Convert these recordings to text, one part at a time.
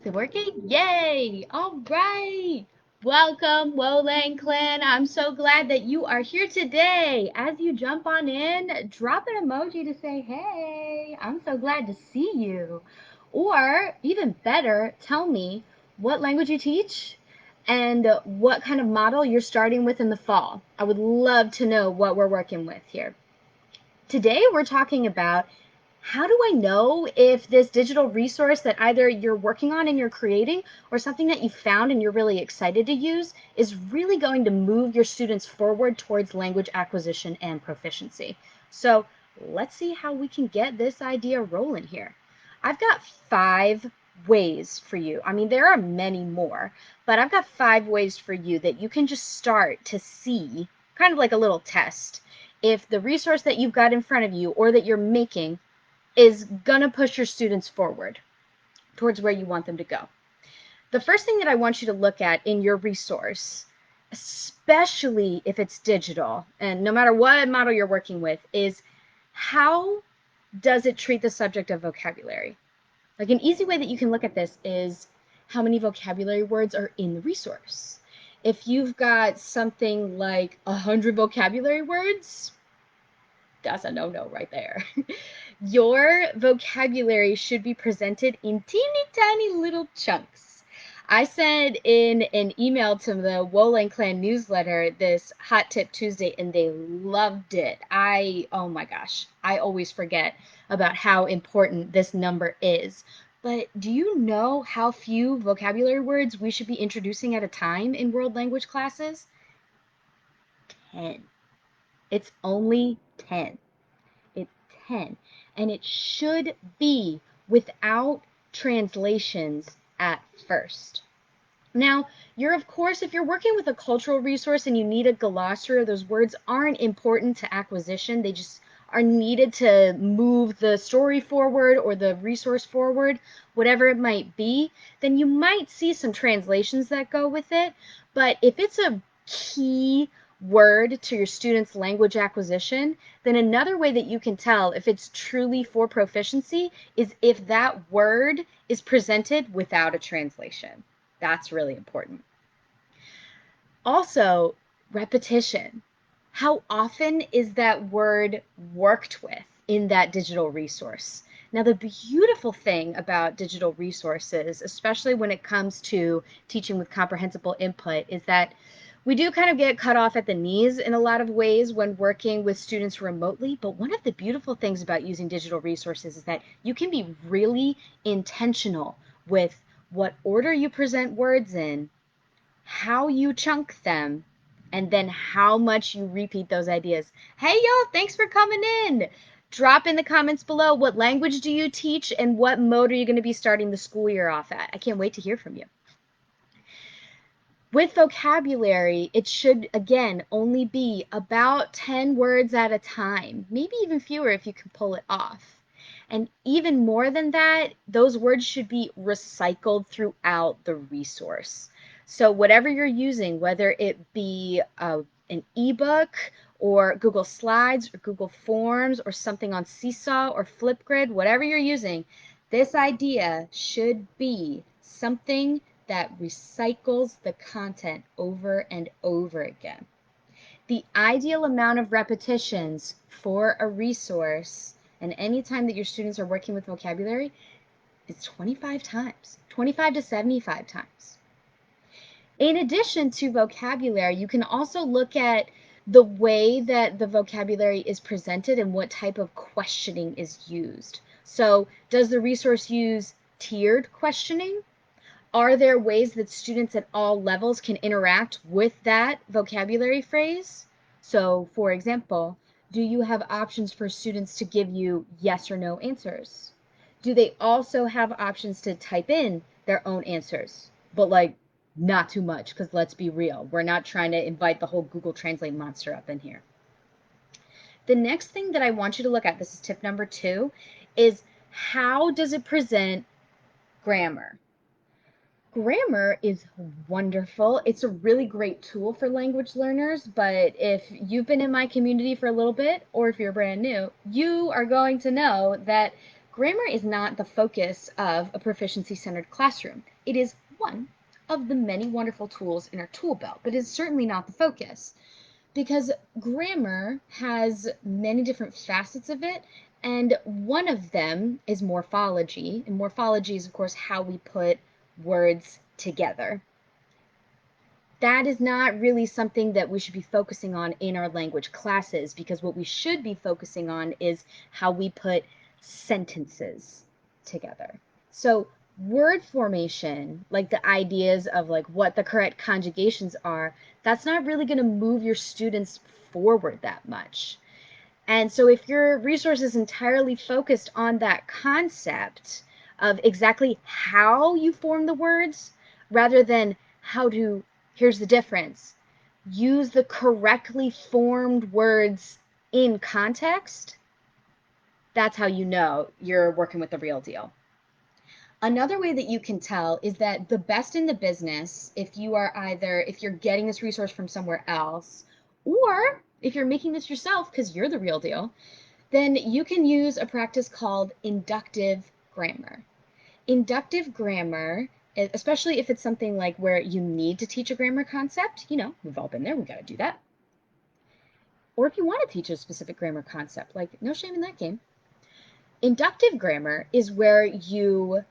Is it working? Yay! All right. Welcome, Wolang Clan. I'm so glad that you are here today. As you jump on in, drop an emoji to say, hey, I'm so glad to see you. Or even better, tell me what language you teach and what kind of model you're starting with in the fall. I would love to know what we're working with here. Today, we're talking about how do I know if this digital resource that either you're working on and you're creating or something that you found and you're really excited to use is really going to move your students forward towards language acquisition and proficiency. So let's see how we can get this idea rolling here. I've got 5 ways for you. I mean, there are many more, but I've got 5 ways for you that you can just start to see, kind of like a little test, if the resource that you've got in front of you or that you're making is gonna push your students forward towards where you want them to go. The first thing that I want you to look at in your resource, especially if it's digital, and no matter what model you're working with, is how does it treat the subject of vocabulary? Like an easy way that you can look at this is how many vocabulary words are in the resource. If you've got something like 100 vocabulary words, that's a no-no right there. Your vocabulary should be presented in teeny tiny little chunks. I said in an email to the Wolang Clan newsletter this Hot Tip Tuesday, and they loved it. Oh my gosh, I always forget about how important this number is. But do you know how few vocabulary words we should be introducing at a time in world language classes? 10. It's only 10. It's 10. And it should be without translations at first. Now, of course, if you're working with a cultural resource and you need a glossary, those words aren't important to acquisition. They just are needed to move the story forward or the resource forward, whatever it might be, then you might see some translations that go with it. But if it's a key word to your students' language acquisition, then another way that you can tell if it's truly for proficiency is if that word is presented without a translation. That's really important. Also, repetition. How often is that word worked with in that digital resource? Now, the beautiful thing about digital resources, especially when it comes to teaching with comprehensible input, is that we do kind of get cut off at the knees in a lot of ways when working with students remotely, but one of the beautiful things about using digital resources is that you can be really intentional with what order you present words in, how you chunk them, and then how much you repeat those ideas. Hey, y'all, thanks for coming in. Drop in the comments below what language do you teach and what mode are you going to be starting the school year off at. I can't wait to hear from you. With vocabulary, it should, again, only be about 10 words at a time, maybe even fewer if you can pull it off. And even more than that, those words should be recycled throughout the resource. So whatever you're using, whether it be an ebook or Google Slides or Google Forms or something on Seesaw or Flipgrid, whatever you're using, this idea should be something that recycles the content over and over again. The ideal amount of repetitions for a resource and any time that your students are working with vocabulary is 25 times, 25 to 75 times. In addition to vocabulary, you can also look at the way that the vocabulary is presented and what type of questioning is used. So does the resource use tiered questioning? Are there ways that students at all levels can interact with that vocabulary phrase? So, for example, do you have options for students to give you yes or no answers? Do they also have options to type in their own answers? But like not too much, because let's be real, we're not trying to invite the whole Google Translate monster up in here. The next thing that I want you to look at, this is tip number 2, is how does it present grammar? Grammar is wonderful. It's a really great tool for language learners, but if you've been in my community for a little bit, or if you're brand new, you are going to know that Grammar is not the focus of a proficiency-centered classroom. It is one of the many wonderful tools in our tool belt, but it's certainly not the focus, because grammar has many different facets of it, and one of them is morphology. And morphology is, of course, how we put words together. That is not really something that we should be focusing on in our language classes, because what we should be focusing on is how we put sentences together. So word formation, like the ideas of like what the correct conjugations are, that's not really going to move your students forward that much. And so if your resource is entirely focused on that concept of exactly how you form the words rather than how to, here's the difference, use the correctly formed words in context, that's how you know you're working with the real deal. Another way that you can tell is that the best in the business, if you're getting this resource from somewhere else, or if you're making this yourself because you're the real deal, then you can use a practice called inductive grammar. Inductive grammar, especially if it's something like where you need to teach a grammar concept, we've all been there, we've got to do that. Or if you want to teach a specific grammar concept, like no shame in that game. Inductive grammar is where you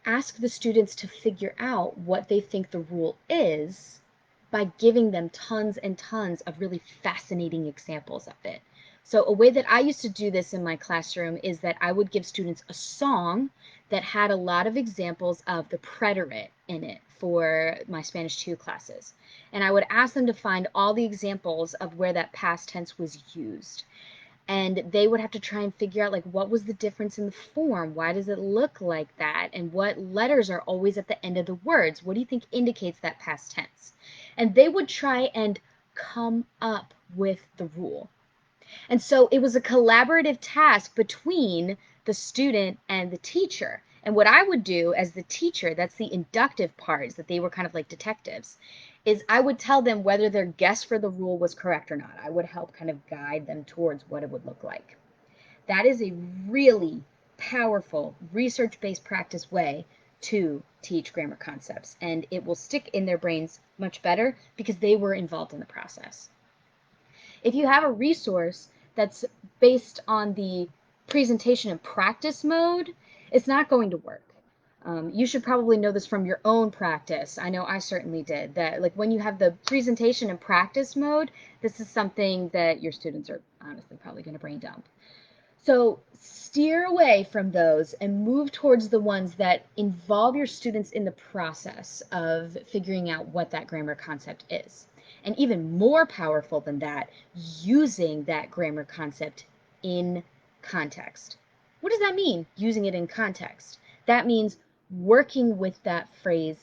ask the students to figure out what they think the rule is by giving them tons and tons of really fascinating examples of it. So a way that I used to do this in my classroom is that I would give students a song that had a lot of examples of the preterite in it for my Spanish 2 classes. And I would ask them to find all the examples of where that past tense was used. And they would have to try and figure out like what was the difference in the form, why does it look like that, and what letters are always at the end of the words, what do you think indicates that past tense. And they would try and come up with the rule. And so it was a collaborative task between the student and the teacher. And what I would do as the teacher, that's the inductive part, is that they were kind of like detectives, is I would tell them whether their guess for the rule was correct or not. I would help kind of guide them towards what it would look like. That is a really powerful research-based practice way to teach grammar concepts, and it will stick in their brains much better because they were involved in the process. If you have a resource that's based on the presentation and practice mode, it's not going to work. You should probably know this from your own practice. I know I certainly did. That like when you have the presentation and practice mode, this is something that your students are honestly probably going to brain dump. So steer away from those and move towards the ones that involve your students in the process of figuring out what that grammar concept is. And even more powerful than that, using that grammar concept in context. What does that mean, using it in context? That means working with that phrase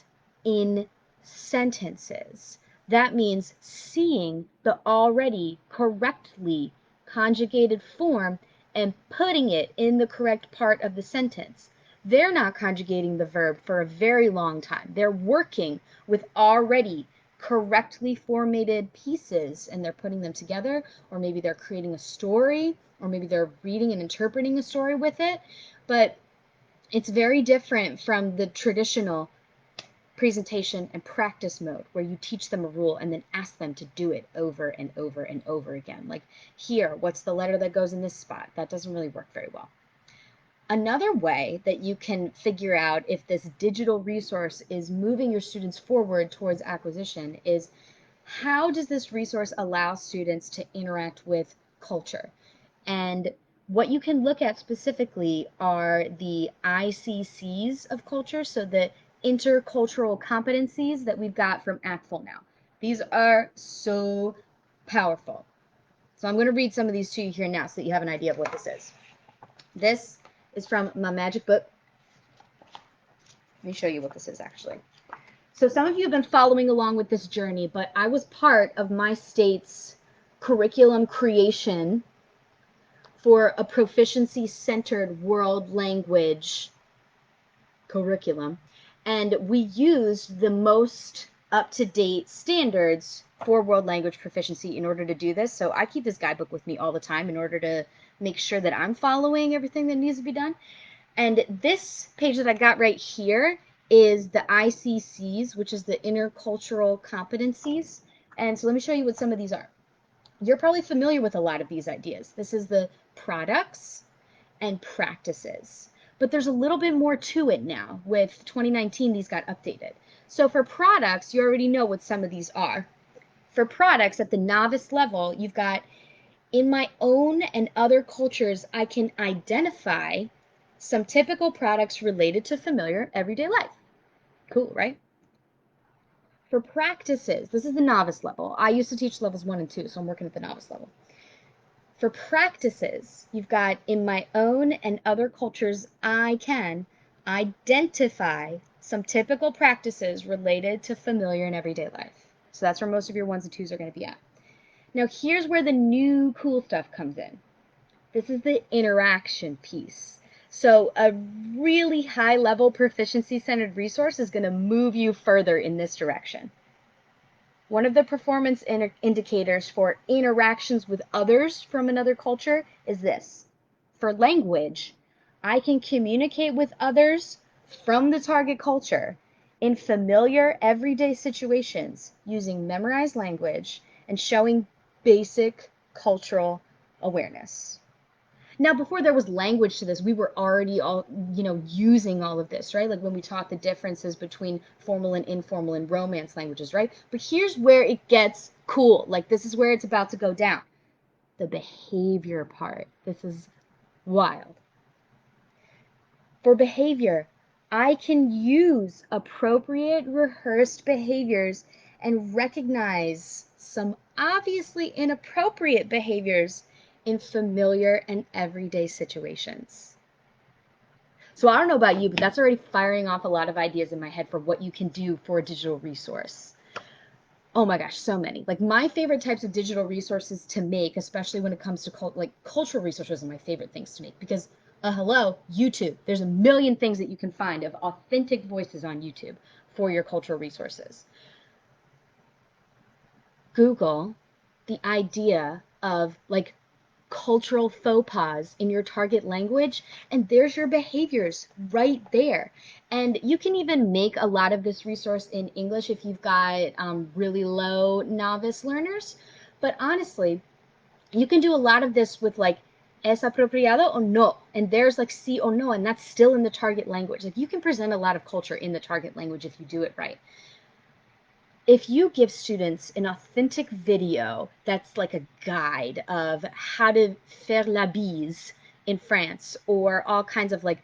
in sentences. That means seeing the already correctly conjugated form and putting it in the correct part of the sentence. They're not conjugating the verb for a very long time. They're working with already correctly formatted pieces and they're putting them together, or maybe they're creating a story, or maybe they're reading and interpreting a story with it. But it's very different from the traditional presentation and practice mode where you teach them a rule and then ask them to do it over and over and over again. Like here, what's the letter that goes in this spot? That doesn't really work very well. Another way that you can figure out if this digital resource is moving your students forward towards acquisition is how does this resource allow students to interact with culture? And what you can look at specifically are the ICCs of culture, so the intercultural competencies that we've got from ACTFL now. These are so powerful. So I'm going to read some of these to you here now so that you have an idea of what this is. This is from my magic book. Let me show you what this is actually. So some of you have been following along with this journey, but I was part of my state's curriculum creation for a proficiency-centered world language curriculum, and we used the most up-to-date standards for world language proficiency in order to do this. So I keep this guidebook with me all the time in order to make sure that I'm following everything that needs to be done. And this page that I got right here is the ICCs, which is the intercultural competencies. And so let me show you what some of these are. You're probably familiar with a lot of these ideas. This is the products and practices. But there's a little bit more to it now. With 2019, these got updated. So for products, you already know what some of these are. For products at the novice level, you've got, in my own and other cultures, I can identify some typical products related to familiar everyday life. Cool, right? For practices, this is the novice level. I used to teach levels 1 and 2, so I'm working at the novice level. For practices, you've got, in my own and other cultures, I can identify some typical practices related to familiar and everyday life. So that's where most of your 1s and 2s are going to be at. Now here's where the new cool stuff comes in. This is the interaction piece. So a really high-level proficiency-centered resource is going to move you further in this direction. One of the performance indicators for interactions with others from another culture is this. For language, I can communicate with others from the target culture in familiar, everyday situations using memorized language and showing basic cultural awareness. Now, before there was language to this, we were already all, using all of this, right? Like when we taught the differences between formal and informal and Romance languages, right? But here's where it gets cool. Like this is where it's about to go down. The behavior part. This is wild. For behavior, I can use appropriate rehearsed behaviors and recognize some obviously inappropriate behaviors in familiar and everyday situations. So I don't know about you, but that's already firing off a lot of ideas in my head for what you can do for a digital resource. Oh my gosh, so many. Like my favorite types of digital resources to make, especially when it comes to cultural resources, are my favorite things to make because hello, YouTube. There's a million things that you can find of authentic voices on YouTube for your cultural resources. Google the idea of like cultural faux pas in your target language, and there's your behaviors right there. And you can even make a lot of this resource in English if you've got really low novice learners. But honestly, you can do a lot of this with like es apropiado o no, and there's like sí o no, and that's still in the target language. Like you can present a lot of culture in the target language if you do it right. If you give students an authentic video that's like a guide of how to faire la bise in France, or all kinds of like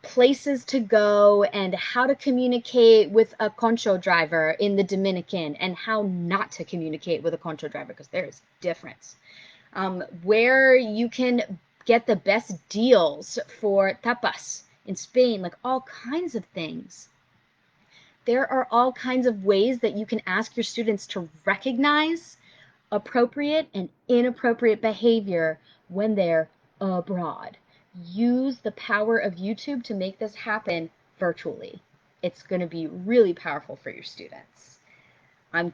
places to go and how to communicate with a concho driver in the Dominican and how not to communicate with a concho driver because there's difference. Where you can get the best deals for tapas in Spain, like all kinds of things. There are all kinds of ways that you can ask your students to recognize appropriate and inappropriate behavior when they're abroad. Use the power of YouTube to make this happen virtually. It's going to be really powerful for your students. I'm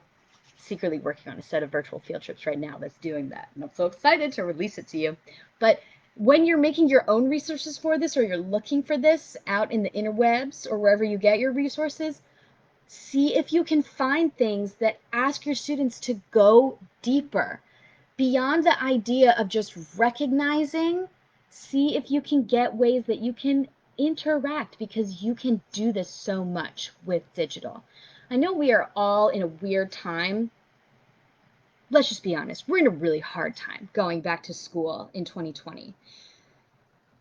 secretly working on a set of virtual field trips right now that's doing that, and I'm so excited to release it to you. But when you're making your own resources for this, or you're looking for this out in the interwebs or wherever you get your resources, see if you can find things that ask your students to go deeper. Beyond the idea of just recognizing, see if you can get ways that you can interact, because you can do this so much with digital. I know we are all in a weird time. Let's just be honest. We're in a really hard time going back to school in 2020.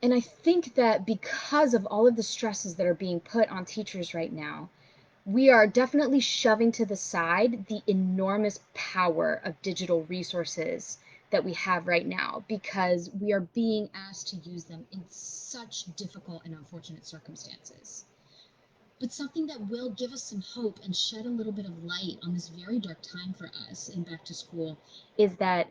And I think that because of all of the stresses that are being put on teachers right now, we are definitely shoving to the side the enormous power of digital resources that we have right now, because we are being asked to use them in such difficult and unfortunate circumstances. But something that will give us some hope and shed a little bit of light on this very dark time for us in back to school is that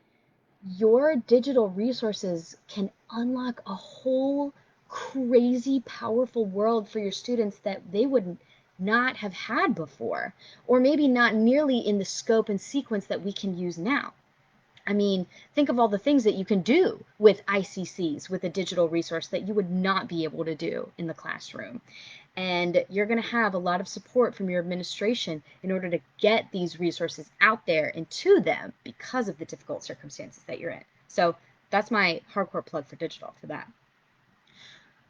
your digital resources can unlock a whole crazy powerful world for your students that they would not have had before, or maybe not nearly in the scope and sequence that we can use now. I mean, think of all the things that you can do with ICCs, with a digital resource that you would not be able to do in the classroom. And you're going to have a lot of support from your administration in order to get these resources out there and to them because of the difficult circumstances that you're in. So that's my hardcore plug for digital for that.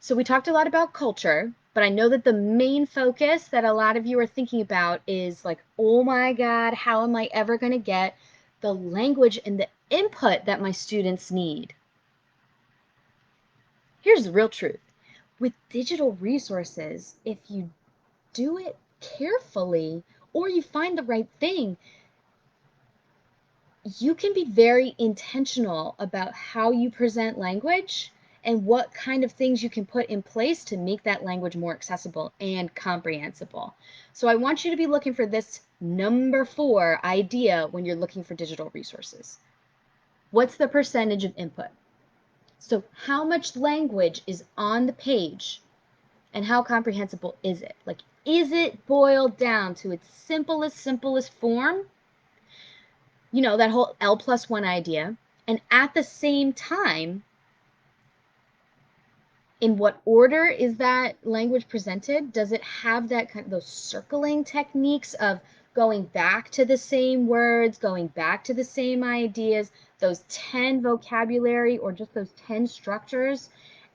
So we talked a lot about culture, but I know that the main focus that a lot of you are thinking about is like, oh my God, how am I ever going to get the language and the input that my students need? Here's the real truth. With digital resources, if you do it carefully or you find the right thing, you can be very intentional about how you present language and what kind of things you can put in place to make that language more accessible and comprehensible. So I want you to be looking for this number 4 idea when you're looking for digital resources. What's the percentage of input? So how much language is on the page and how comprehensible is it? Like, is it boiled down to its simplest form? You know, that whole L+1 idea. And at the same time, in what order is that language presented? Does it have that kind of those circling techniques of going back to the same words, going back to the same ideas, those 10 vocabulary or just those 10 structures?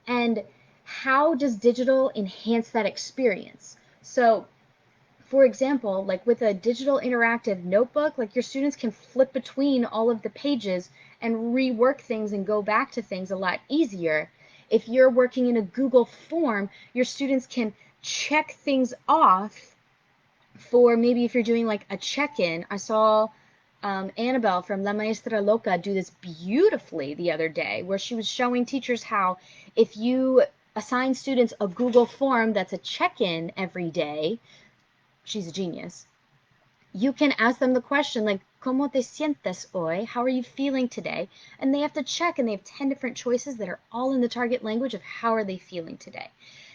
And how does digital enhance that experience? So for example, like with a digital interactive notebook, like your students can flip between all of the pages and rework things and go back to things a lot easier. If you're working in a Google form, your students can check things off for maybe if you're doing like a check-in. I saw Annabelle from La Maestra Loca do this beautifully the other day, where she was showing teachers how if you assign students a Google form that's a check-in every day, she's a genius. You can ask them the question like, ¿Cómo te sientes hoy? How are you feeling today? And they have to check, and they have 10 different choices that are all in the target language of how are they feeling today.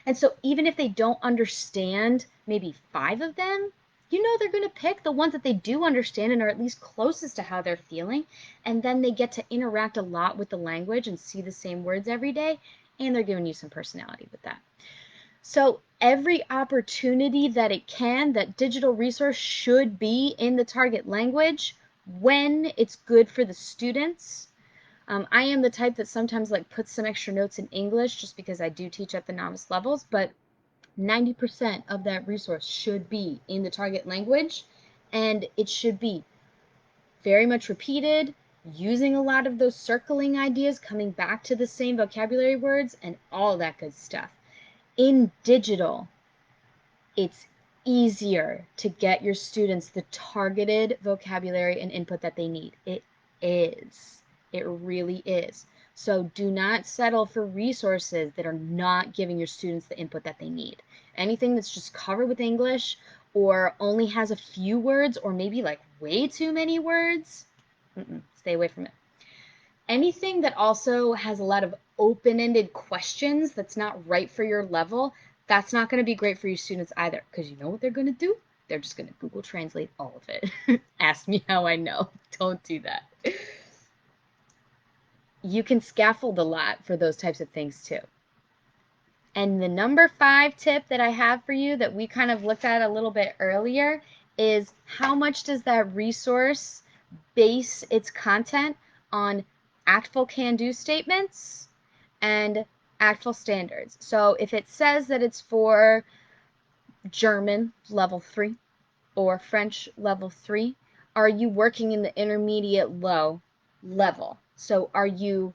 And so even if they don't understand maybe 5 of them, you know they're going to pick the ones that they do understand and are at least closest to how they're feeling. And then they get to interact a lot with the language and see the same words every day. And they're giving you some personality with that. So every opportunity that it can, that digital resource should be in the target language when it's good for the students. I am the type that sometimes like puts some extra notes in English just because I do teach at the novice levels, but 90% of that resource should be in the target language, and it should be very much repeated, using a lot of those circling ideas, coming back to the same vocabulary words, and all that good stuff. In digital, it's easier to get your students the targeted vocabulary and input that they need. It is. It really is. So do not settle for resources that are not giving your students the input that they need. Anything that's just covered with English or only has a few words or maybe like way too many words, stay away from it. Anything that also has a lot of open-ended questions that's not right for your level, that's not going to be great for your students either, because you know what they're going to do? They're just going to Google Translate all of it. Ask me how I know. Don't do that. You can scaffold a lot for those types of things too. And the number 5 tip that I have for you that we kind of looked at a little bit earlier is how much does that resource base its content on actful can-do statements and actful standards. So if it says that it's for German level 3 or French level 3, are you working in the intermediate low level? So are you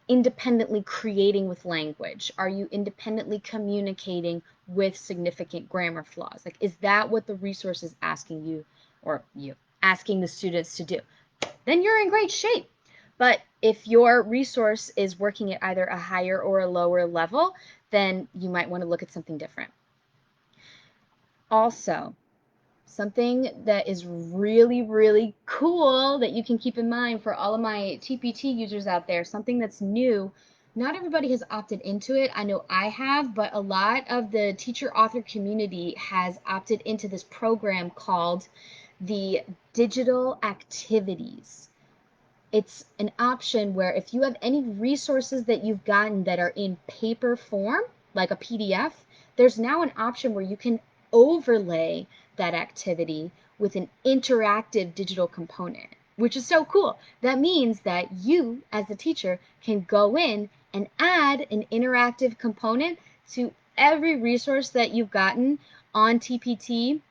independently creating with language? Are you independently communicating with significant grammar flaws? Like, is that what the resource is asking you or you asking the students to do? Then you're in great shape. But if your resource is working at either a higher or a lower level, then you might want to look at something different. Also, something that is really, really cool that you can keep in mind for all of my TPT users out there, something that's new. Not everybody has opted into it. I know I have, but a lot of the teacher author community has opted into this program called the Digital Activities. it's an option where if you have any resources that you've gotten that are in paper form, like a PDF, there's now an option where you can overlay that activity with an interactive digital component, which is so cool. That means that you, as a teacher, can go in and add an interactive component to every resource that you've gotten on TPT,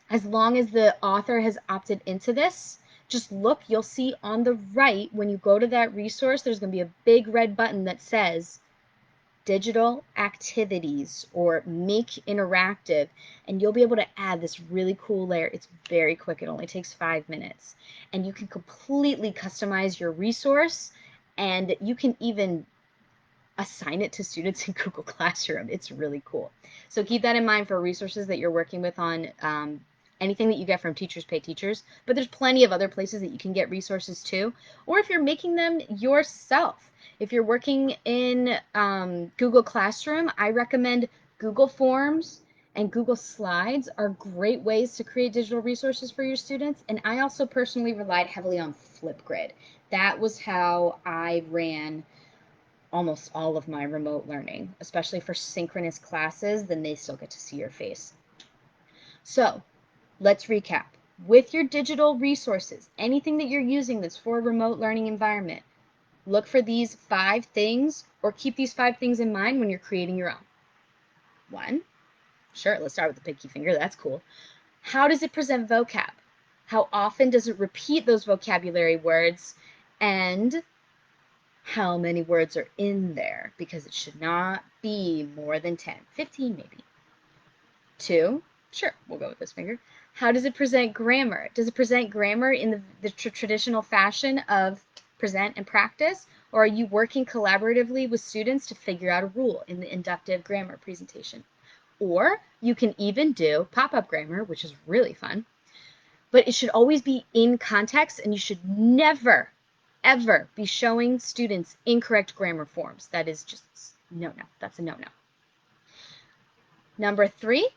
as long as the author has opted into this. Just look, you'll see on the right, when you go to that resource, there's going to be a big red button that says digital activities or make interactive, and you'll be able to add this really cool layer. It's very quick. It only takes 5 minutes, and you can completely customize your resource, and you can even assign it to students in Google Classroom. It's really cool. So keep that in mind for resources that you're working with on anything that you get from Teachers Pay Teachers, but there's plenty of other places that you can get resources too, or if you're making them yourself. If you're working in Google Classroom, I recommend Google Forms and Google Slides are great ways to create digital resources for your students, and I also personally relied heavily on Flipgrid. That was how I ran almost all of my remote learning, especially for synchronous classes. Then they still get to see your face. So let's recap. With your digital resources, anything that you're using that's for a remote learning environment, look for these 5 things, or keep these 5 things in mind when you're creating your own. 1, sure, let's start with the pinky finger, that's cool. How does it present vocab? How often does it repeat those vocabulary words? And how many words are in there? Because it should not be more than 10, 15 maybe. 2, sure, we'll go with this finger. How does it present grammar? Does it present grammar in the traditional fashion of present and practice? Or are you working collaboratively with students to figure out a rule in the inductive grammar presentation? Or you can even do pop-up grammar, which is really fun. But it should always be in context, and you should never, ever be showing students incorrect grammar forms. That is just no-no. That's a no-no. Number 3,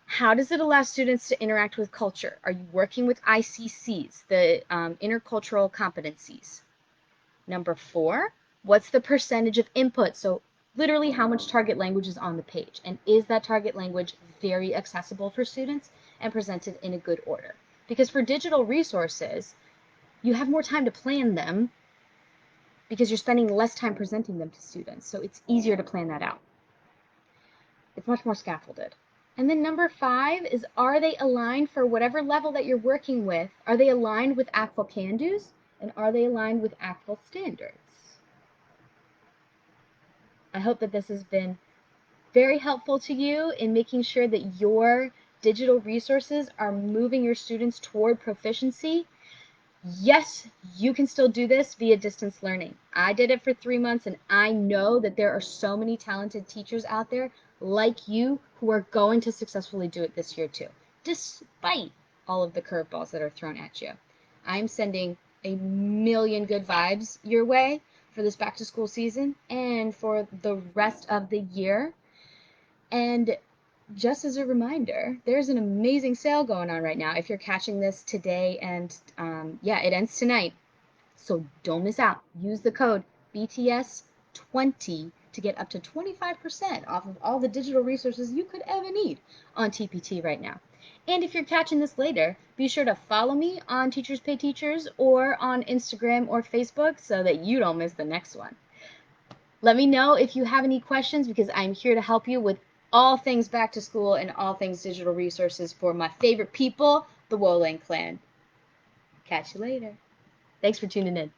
how does it allow students to interact with culture? Are you working with ICCs, the intercultural competencies? Number 4, what's the percentage of input? So literally how much target language is on the page, and is that target language very accessible for students and presented in a good order? Because for digital resources, you have more time to plan them because you're spending less time presenting them to students, so it's easier to plan that out. It's much more scaffolded. And then number 5 is, are they aligned for whatever level that you're working with? Are they aligned with ACTFL can-dos? And are they aligned with ACTFL standards? I hope that this has been very helpful to you in making sure that your digital resources are moving your students toward proficiency. Yes, you can still do this via distance learning. I did it for 3 months, and I know that there are so many talented teachers out there like you who are going to successfully do it this year too, despite all of the curveballs that are thrown at you. I'm sending a million good vibes your way for this back to school season and for the rest of the year. And just as a reminder, there's an amazing sale going on right now if you're catching this today, and yeah, it ends tonight. So don't miss out. Use the code BTS20 to get up to 25% off of all the digital resources you could ever need on TPT right now. And if you're catching this later, be sure to follow me on Teachers Pay Teachers or on Instagram or Facebook so that you don't miss the next one. Let me know if you have any questions, because I'm here to help you with all things back to school and all things digital resources for my favorite people, the Wolang clan. Catch you later. Thanks for tuning in.